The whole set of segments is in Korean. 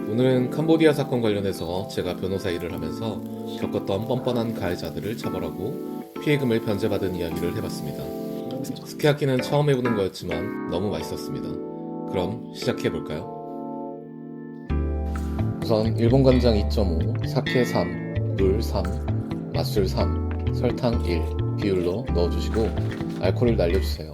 오늘은 캄보디아 사건 관련해서 제가 변호사 일을 하면서 겪었던 뻔뻔한 가해자들을 처벌하고 피해금을 변제받은 이야기를 해봤습니다. 스키야키는 처음 해보는 거였지만 너무 맛있었습니다. 그럼 시작해볼까요? 우선 일본 간장 2.5, 사케 3, 물 3, 맛술 3, 설탕 1 비율로 넣어주시고 알코올을 날려주세요.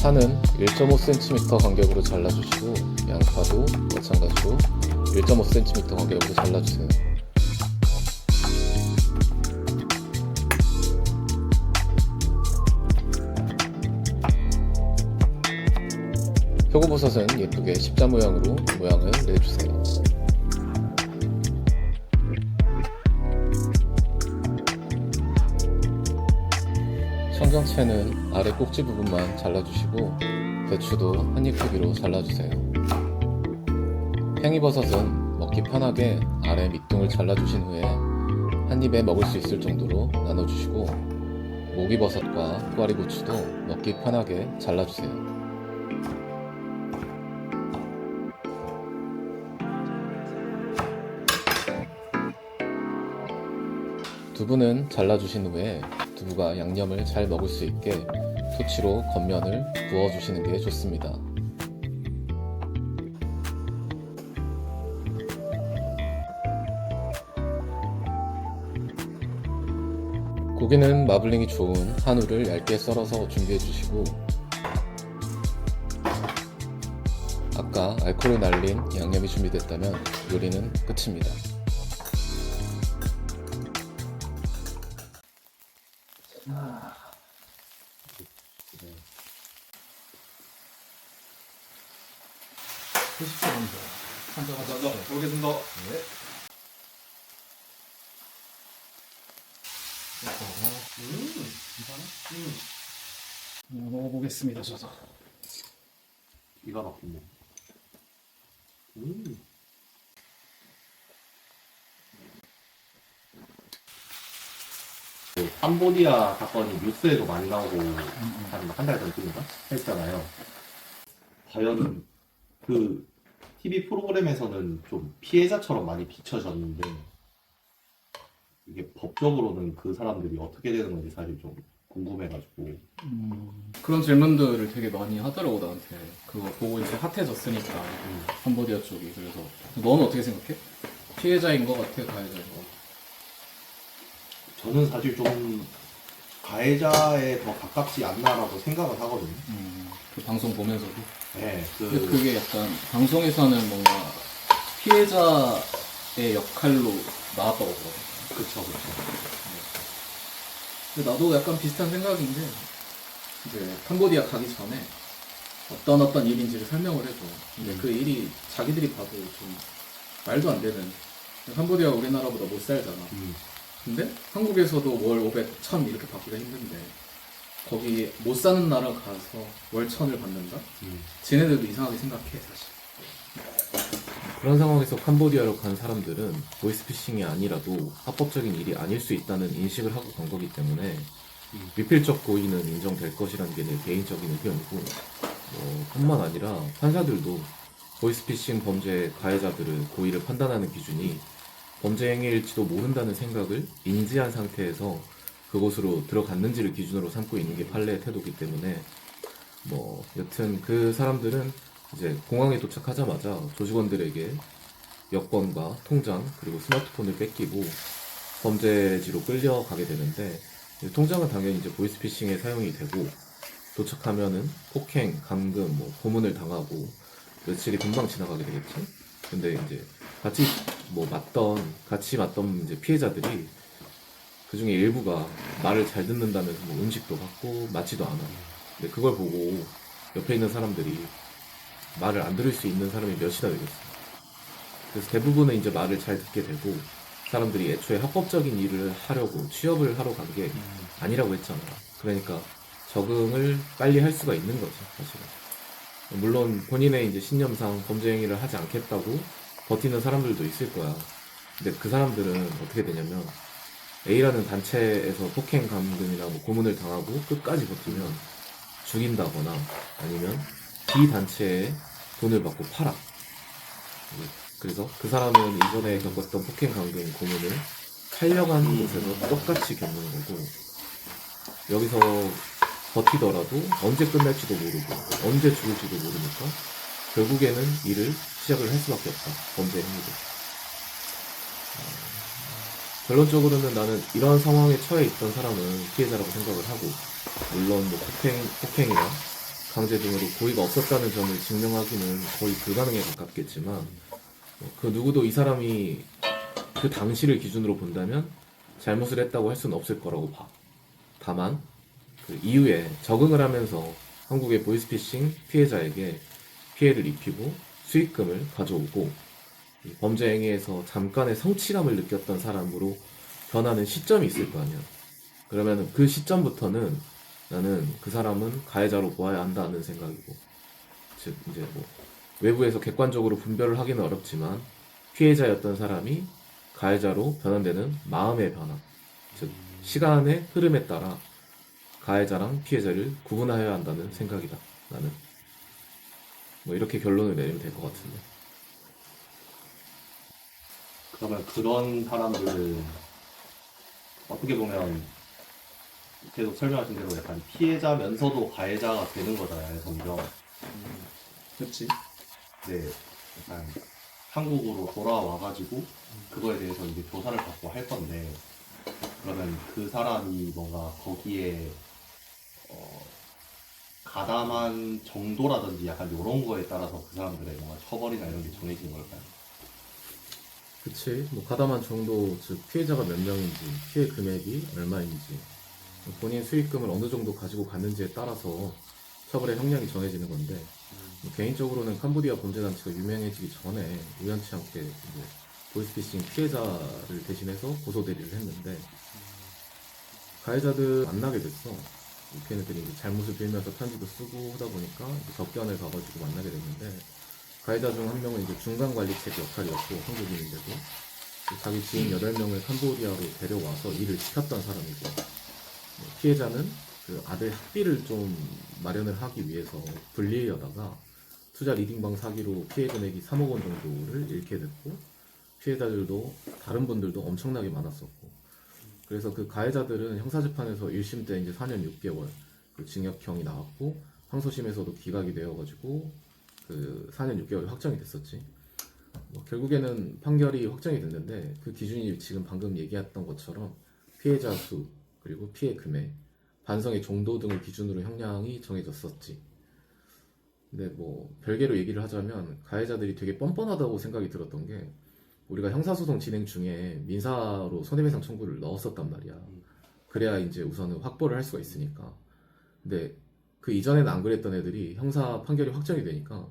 파는 1.5cm 간격으로 잘라주시고 양파도 마찬가지로 1.5cm 간격으로 잘라주세요. 표고버섯은 예쁘게 십자 모양으로 모양을 내주세요. 청경채는 아래 꼭지 부분만 잘라주시고 대추도 한입 크기로 잘라주세요. 팽이버섯은 먹기 편하게 아래 밑둥을 잘라주신 후에 한 입에 먹을 수 있을 정도로 나눠주시고 모기버섯과 뿌아리고추도 먹기 편하게 잘라주세요. 두부는 잘라주신 후에 두부가 양념을 잘 먹을 수 있게 토치로 겉면을 구워주시는 게 좋습니다. 고기는 마블링이 좋은 한우를 얇게 썰어서 준비해주시고 아까 알코올을 날린 양념이 준비됐다면 요리는 끝입니다. 드십시오 먼저. 한잔 하자. 모르겠습니다. 네. 먹어보겠습니다. 저도. 기가 막히네. 그 캄보디아 사건이 뉴스에도 많이 나오고 한 달 전쯤인가 했잖아요. 과연 그 TV 프로그램에서는 좀 피해자처럼 많이 비춰졌는데 이게 법적으로는 그 사람들이 어떻게 되는 건지 사실 좀 궁금해가지고. 그런 질문들을 되게 많이 하더라고 나한테. 그거 보고 이제 핫해졌으니까 캄보디아 쪽이. 그래서 너는 어떻게 생각해? 피해자인 것 같아, 가해자인 것 같아? 저는 사실 좀 가해자에 더 가깝지 않나라고 생각을 하거든요. 그 방송 보면서도. 네, 근데 그게 약간 방송에서는 뭔가 피해자의 역할로 나왔다고 그러더라고. 그쵸. 근데 나도 약간 비슷한 생각인 게 이제 캄보디아 가기 전에 어떤 일인지를 설명을 해줘. 근데 그 일이 자기들이 봐도 좀 말도 안 되는. 캄보디아 우리나라보다 못 살잖아. 근데 한국에서도 월 500, 1000 이렇게 받기가 힘든데 거기 못 사는 나라 가서 월 1000을 받는다? 지네들도 이상하게 생각해 사실. 그런 상황에서 캄보디아로 간 사람들은 보이스피싱이 아니라도 합법적인 일이 아닐 수 있다는 인식을 하고 간 거기 때문에 미필적 고의는 인정될 것이라는 게 내 개인적인 의견이고 뿐만 아니라 판사들도 보이스피싱 범죄 가해자들의 고의를 판단하는 기준이 범죄 행위일지도 모른다는 생각을 인지한 상태에서 그곳으로 들어갔는지를 기준으로 삼고 있는 게 판례의 태도이기 때문에 여튼 그 사람들은 이제 공항에 도착하자마자 조직원들에게 여권과 통장 그리고 스마트폰을 뺏기고 범죄지로 끌려가게 되는데 통장은 당연히 이제 보이스피싱에 사용이 되고 도착하면은 폭행, 감금, 고문을 당하고 며칠이 금방 지나가게 되겠죠. 근데 이제 같이 맞던 이제 피해자들이 그 중에 일부가 말을 잘 듣는다면서 음식도 받고 맞지도 않아. 근데 그걸 보고 옆에 있는 사람들이 말을 안 들을 수 있는 사람이 몇이나 되겠어. 그래서 대부분은 이제 말을 잘 듣게 되고 사람들이 애초에 합법적인 일을 하려고 취업을 하러 간 게 아니라고 했잖아. 그러니까 적응을 빨리 할 수가 있는 거지, 사실은. 물론 본인의 이제 신념상 범죄 행위를 하지 않겠다고 버티는 사람들도 있을 거야. 근데 그 사람들은 어떻게 되냐면 A라는 단체에서 폭행 감금이나 고문을 당하고 끝까지 버티면 죽인다거나 아니면 비단체에 돈을 받고 팔아. 그래서 그 사람은 이전에 겪었던 폭행 강도인 고문을 살려가는 곳에서 똑같이 겪는 거고, 여기서 버티더라도 언제 끝날지도 모르고 언제 죽을지도 모르니까 결국에는 이를 시작을 할 수밖에 없다. 범죄 행위를. 결론적으로는 나는 이런 상황에 처해 있던 사람은 피해자라고 생각을 하고, 물론 뭐 폭행이나 강제 등으로 고의가 없었다는 점을 증명하기는 거의 불가능에 가깝겠지만, 그 누구도 이 사람이 그 당시를 기준으로 본다면 잘못을 했다고 할 수는 없을 거라고 봐. 다만 그 이후에 적응을 하면서 한국의 보이스피싱 피해자에게 피해를 입히고 수익금을 가져오고 이 범죄 행위에서 잠깐의 성취감을 느꼈던 사람으로 변하는 시점이 있을 거 아니야. 그러면 그 시점부터는 나는 그 사람은 가해자로 보아야 한다는 생각이고, 즉 이제 뭐 외부에서 객관적으로 분별을 하기는 어렵지만 피해자였던 사람이 가해자로 변환되는 마음의 변화, 즉 시간의 흐름에 따라 가해자랑 피해자를 구분하여야 한다는 생각이다. 나는 뭐 이렇게 결론을 내리면 될 것 같은데. 그러면 그런 사람들은 어떻게 보면 계속 설명하신 대로 약간 피해자면서도 가해자가 되는 거잖아요, 점점. 그렇지. 네, 약간 한국으로 돌아와가지고 그거에 대해서 이제 조사를 받고 할 건데, 그러면 그 사람이 뭔가 거기에 가담한 정도라든지 약간 이런 거에 따라서 그 사람들의 뭔가 처벌이나 이런 게 정해지는 걸까요? 그치. 뭐 가담한 정도, 즉 피해자가 몇 명인지, 피해 금액이 얼마인지, 본인 수익금을 어느 정도 가지고 갔는지에 따라서 처벌의 형량이 정해지는 건데, 뭐 개인적으로는 캄보디아 범죄단체가 유명해지기 전에 우연치 않게 이제 보이스피싱 피해자를 대신해서 고소 대리를 했는데, 가해자들 만나게 됐어. 걔네들이 이제 잘못을 빌면서 편지도 쓰고 하다 보니까 이제 접견을 가가지고 만나게 됐는데, 가해자 중 한 명은 이제 중간관리책 역할이었고, 한국인인데도 자기 지인 8명을 캄보디아로 데려와서 일을 시켰던 사람이고, 피해자는 그 아들 학비를 좀 마련을 하기 위해서 불리하다가 투자 리딩방 사기로 피해 금액이 3억 원 정도를 잃게 됐고, 피해자들도 다른 분들도 엄청나게 많았었고, 그래서 그 가해자들은 형사재판에서 1심 때 이제 4년 6개월 그 징역형이 나왔고, 항소심에서도 기각이 되어가지고 그 4년 6개월이 확정이 됐었지. 뭐 결국에는 판결이 확정이 됐는데, 그 기준이 지금 방금 얘기했던 것처럼 피해자 수, 그리고 피해 금액, 반성의 정도 등을 기준으로 형량이 정해졌었지. 근데 뭐 별개로 얘기를 하자면 가해자들이 되게 뻔뻔하다고 생각이 들었던 게, 우리가 형사소송 진행 중에 민사로 손해배상 청구를 넣었었단 말이야. 그래야 이제 우선은 확보를 할 수가 있으니까. 근데 그 이전에는 안 그랬던 애들이 형사 판결이 확정이 되니까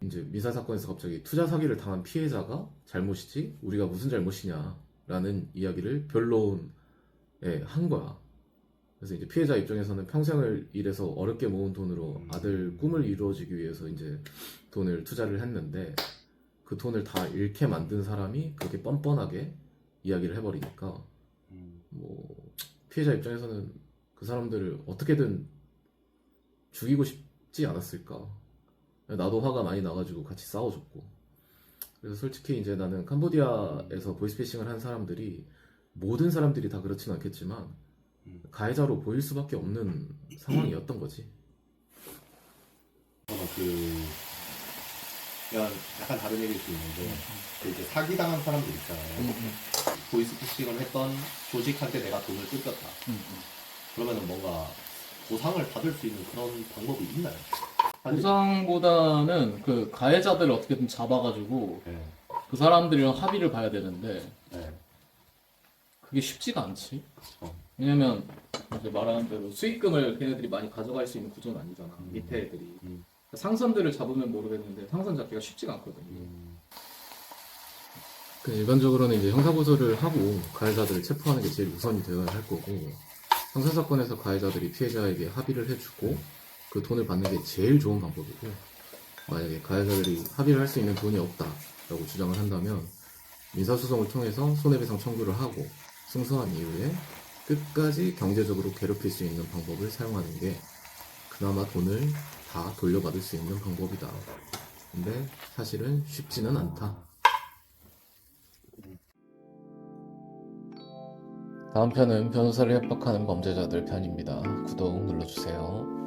이제 민사 사건에서 갑자기 투자 사기를 당한 피해자가 잘못이지 우리가 무슨 잘못이냐라는 이야기를 변론에 한 거야. 그래서 이제 피해자 입장에서는 평생을 일해서 어렵게 모은 돈으로 아들 꿈을 이루어지기 위해서 이제 돈을 투자를 했는데, 그 돈을 다 잃게 만든 사람이 그렇게 뻔뻔하게 이야기를 해버리니까, 뭐 피해자 입장에서는 그 사람들을 어떻게든 죽이고 싶지 않았을까. 나도 화가 많이 나가지고 같이 싸워줬고. 그래서 솔직히 이제 나는 캄보디아에서 보이스피싱을 한 사람들이, 모든 사람들이 다 그렇진 않겠지만 가해자로 보일 수밖에 없는 상황이었던 거지. 약간 다른 얘기일 수 있는데, 그 이제 사기당한 사람들 있잖아요. 보이스피싱을 했던 조직한테 내가 돈을 뜯겼다. 그러면은 뭔가 보상을 받을 수 있는 그런 방법이 있나요? 보상보다는 그 가해자들을 어떻게든 잡아가지고 네. 그 사람들이랑 합의를 봐야 되는데, 네. 그게 쉽지가 않지. 그쵸. 왜냐면 이제 말하는 대로 수익금을 걔네들이 많이 가져갈 수 있는 구조는 아니잖아. 밑에 애들이. 상선들을 잡으면 모르겠는데 상선 잡기가 쉽지가 않거든. 그 일반적으로는 이제 형사고소를 하고 가해자들을 체포하는 게 제일 우선이 되어야 할 거고, 형사사건에서 가해자들이 피해자에게 합의를 해주고 그 돈을 받는 게 제일 좋은 방법이고, 만약에 가해자들이 합의를 할 수 있는 돈이 없다라고 주장을 한다면 민사소송을 통해서 손해배상 청구를 하고 승소한 이후에 끝까지 경제적으로 괴롭힐 수 있는 방법을 사용하는 게 그나마 돈을 다 돌려받을 수 있는 방법이다. 근데 사실은 쉽지는 않다. 다음 편은 변호사를 협박하는 범죄자들 편입니다. 구독 눌러주세요.